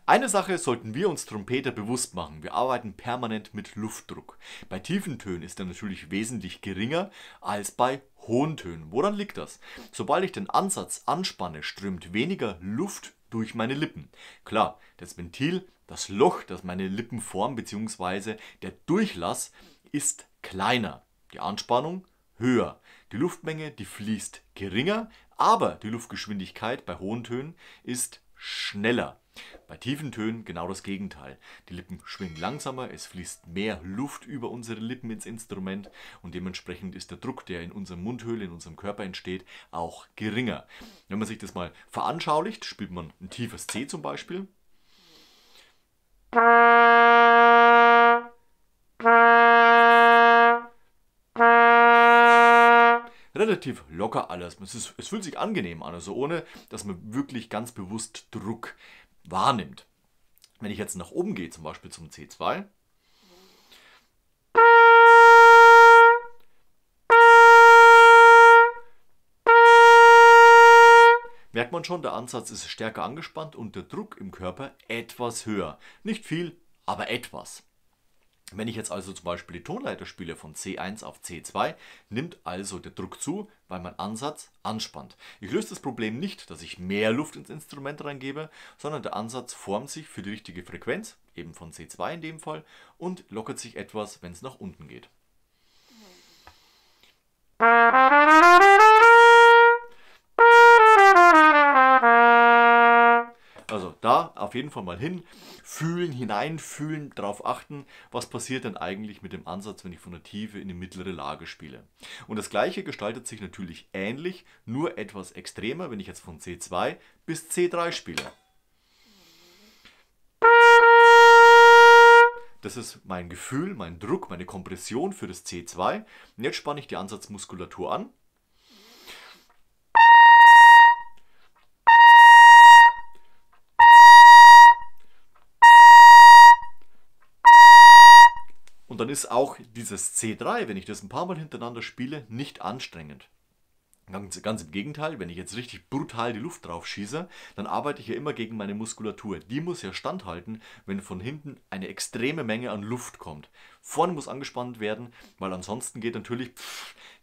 Eine Sache sollten wir uns Trompeter bewusst machen. Wir arbeiten permanent mit Luftdruck. Bei tiefen Tönen ist er natürlich wesentlich geringer als bei hohen Tönen. Woran liegt das? Sobald ich den Ansatz anspanne, strömt weniger Luft durch meine Lippen. Klar, das Ventil, das Loch, das meine Lippen formt, bzw. der Durchlass ist kleiner. Die Anspannung höher. Die Luftmenge, die fließt geringer, aber die Luftgeschwindigkeit bei hohen Tönen ist schneller. Bei tiefen Tönen genau das Gegenteil. Die Lippen schwingen langsamer, es fließt mehr Luft über unsere Lippen ins Instrument und dementsprechend ist der Druck, der in unserer Mundhöhle, in unserem Körper entsteht, auch geringer. Wenn man sich das mal veranschaulicht, spielt man ein tiefes C zum Beispiel. Relativ locker alles. Es fühlt sich angenehm an, also ohne, dass man wirklich ganz bewusst Druck wahrnimmt. Wenn ich jetzt nach oben gehe, zum Beispiel zum C2, merkt man schon, der Ansatz ist stärker angespannt und der Druck im Körper etwas höher. Nicht viel, aber etwas. Wenn ich jetzt also zum Beispiel die Tonleiter spiele von C1 auf C2, nimmt also der Druck zu, weil mein Ansatz anspannt. Ich löse das Problem nicht, dass ich mehr Luft ins Instrument reingebe, sondern der Ansatz formt sich für die richtige Frequenz, eben von C2 in dem Fall, und lockert sich etwas, wenn es nach unten geht. Also da auf jeden Fall mal hinfühlen, hineinfühlen, darauf achten, was passiert denn eigentlich mit dem Ansatz, wenn ich von der Tiefe in die mittlere Lage spiele. Und das gleiche gestaltet sich natürlich ähnlich, nur etwas extremer, wenn ich jetzt von C2 bis C3 spiele. Das ist mein Gefühl, mein Druck, meine Kompression für das C2. Und jetzt spanne ich die Ansatzmuskulatur an. Und dann ist auch dieses C3, wenn ich das ein paar Mal hintereinander spiele, nicht anstrengend. Ganz im Gegenteil, wenn ich jetzt richtig brutal die Luft drauf schieße, dann arbeite ich ja immer gegen meine Muskulatur. Die muss ja standhalten, wenn von hinten eine extreme Menge an Luft kommt. Vorne muss angespannt werden, weil ansonsten geht natürlich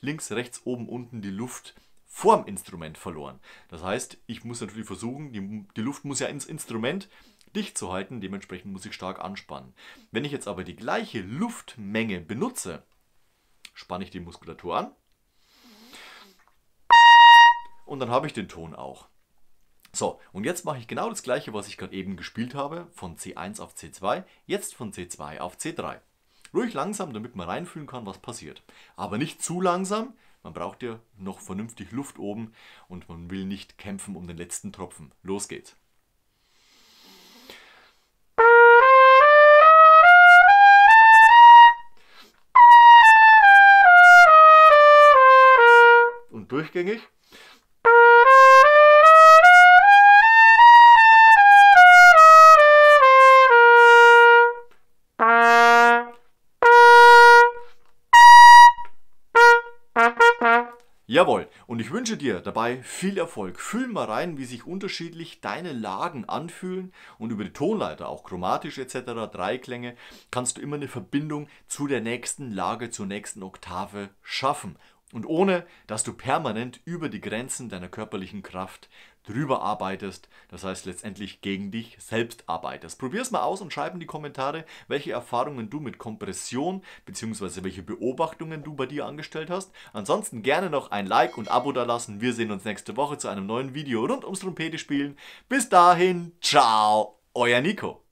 links, rechts, oben, unten die Luft vorm Instrument verloren. Das heißt, ich muss natürlich versuchen, die Luft muss ja ins Instrument dicht zu halten, dementsprechend muss ich stark anspannen. Wenn ich jetzt aber die gleiche Luftmenge benutze, spanne ich die Muskulatur an und dann habe ich den Ton auch. So, und jetzt mache ich genau das gleiche, was ich gerade eben gespielt habe, von C1 auf C2, jetzt von C2 auf C3. Ruhig langsam, damit man reinfühlen kann, was passiert. Aber nicht zu langsam, man braucht ja noch vernünftig Luft oben und man will nicht kämpfen um den letzten Tropfen. Los geht's. Und durchgängig. Jawohl, und ich wünsche dir dabei viel Erfolg. Fühl mal rein, wie sich unterschiedlich deine Lagen anfühlen und über die Tonleiter, auch chromatisch etc., Dreiklänge, kannst du immer eine Verbindung zu der nächsten Lage, zur nächsten Oktave schaffen. Und ohne, dass du permanent über die Grenzen deiner körperlichen Kraft drüber arbeitest, das heißt letztendlich gegen dich selbst arbeitest. Probier's mal aus und schreib in die Kommentare, welche Erfahrungen du mit Kompression bzw. welche Beobachtungen du bei dir angestellt hast. Ansonsten gerne noch ein Like und Abo da lassen. Wir sehen uns nächste Woche zu einem neuen Video rund ums Trompete spielen. Bis dahin, ciao, euer Nico.